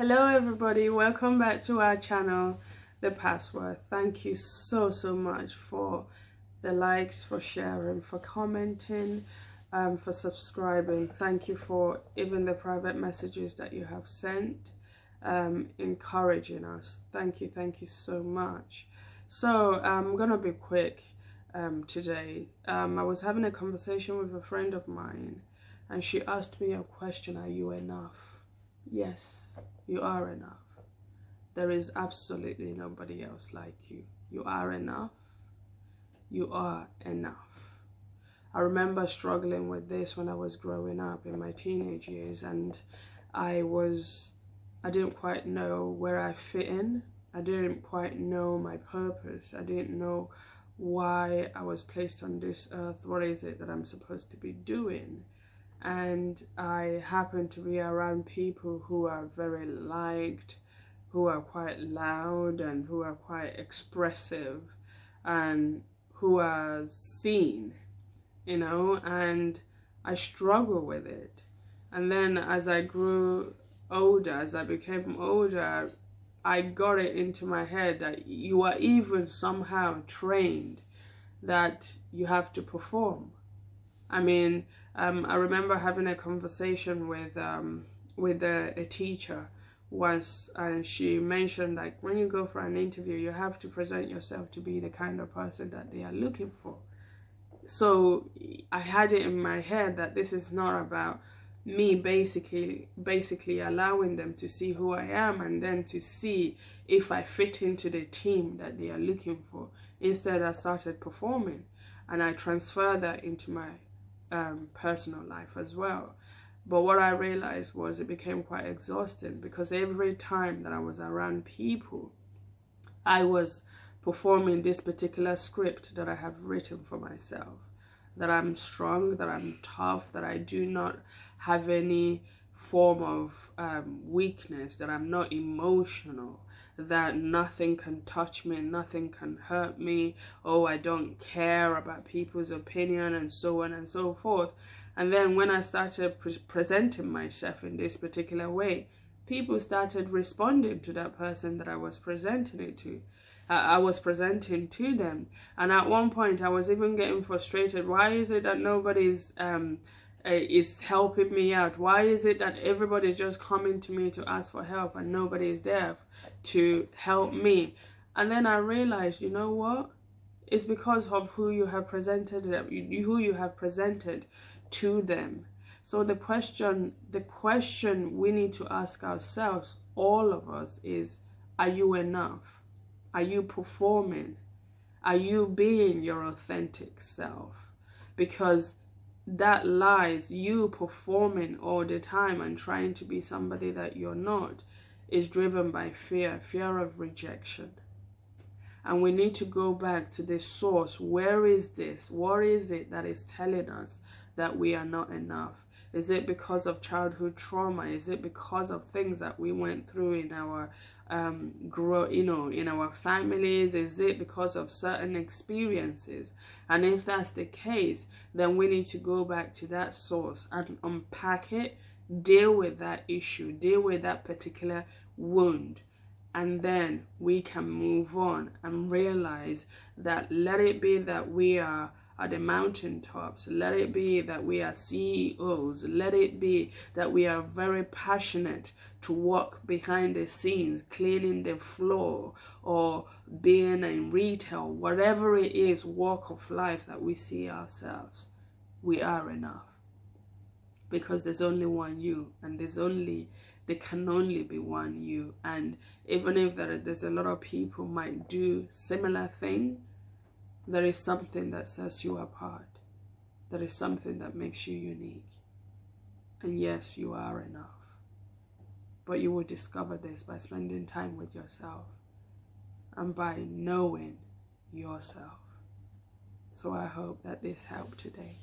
Hello everybody, welcome back to our channel, The Password. Thank you so much for the likes, for sharing, for commenting, for subscribing. Thank you for even the private messages that you have sent, encouraging us. Thank you so much. So I'm gonna be quick today. I was having a conversation with a friend of mine and she asked me a question: are you enough? Yes, you are enough. There is absolutely nobody else like you. You are enough. You are enough. I remember struggling with this when I was growing up in my teenage years, and I didn't quite know where I fit in. I didn't quite know my purpose. I didn't know why I was placed on this earth. What is it that I'm supposed to be doing? And I happen to be around people who are very liked, who are quite loud, and who are quite expressive, and who are seen, you know, and I struggle with it. And then as I grew older, as I became older, I got it into my head that you are even somehow trained that you have to perform. I mean, I remember having a conversation with a teacher once, and she mentioned, like, when you go for an interview, you have to present yourself to be the kind of person that they are looking for. So I had it in my head that this is not about me basically allowing them to see who I am and then to see if I fit into the team that they are looking for. Instead, I started performing, and I transferred that into my personal life as well. But what I realized was it became quite exhausting, because every time that I was around people, I was performing this particular script that I have written for myself, that I'm strong, that I'm tough, that I do not have any form of weakness, that I'm not emotional, that nothing can touch me, nothing can hurt me, oh, I don't care about people's opinion, and so on and so forth. And then when I started presenting myself in this particular way, people started responding to that person that I was presenting it to. I was presenting to them, and at one point I was even getting frustrated. Why is it that nobody's is helping me out? Why is it that everybody's just coming to me to ask for help and nobody is there to help me? And then I realized, you know what? It's because of who you have presented to them. So the question we need to ask ourselves, all of us, is: are you enough? Are you performing? Are you being your authentic self? Because that lies, you performing all the time and trying to be somebody that you're not, is driven by fear of rejection. And we need to go back to the source. Where is this? What is it that is telling us that we are not enough? Is it because of childhood trauma? Is it because of things that we went through in our in our families? Is it because of certain experiences? And if that's the case, then we need to go back to that source and unpack it, deal with that issue, deal with that particular wound, and then we can move on and realize that, let it be that we are at the mountaintops, let it be that we are CEOs, let it be that we are very passionate to work behind the scenes, cleaning the floor, or being in retail, whatever it is, walk of life that we see ourselves, we are enough. Because there's only one you, and there can only be one you. And even if there's a lot of people might do similar thing, there is something that sets you apart. There is something that makes you unique. And yes, you are enough. But you will discover this by spending time with yourself and by knowing yourself. So I hope that this helped today.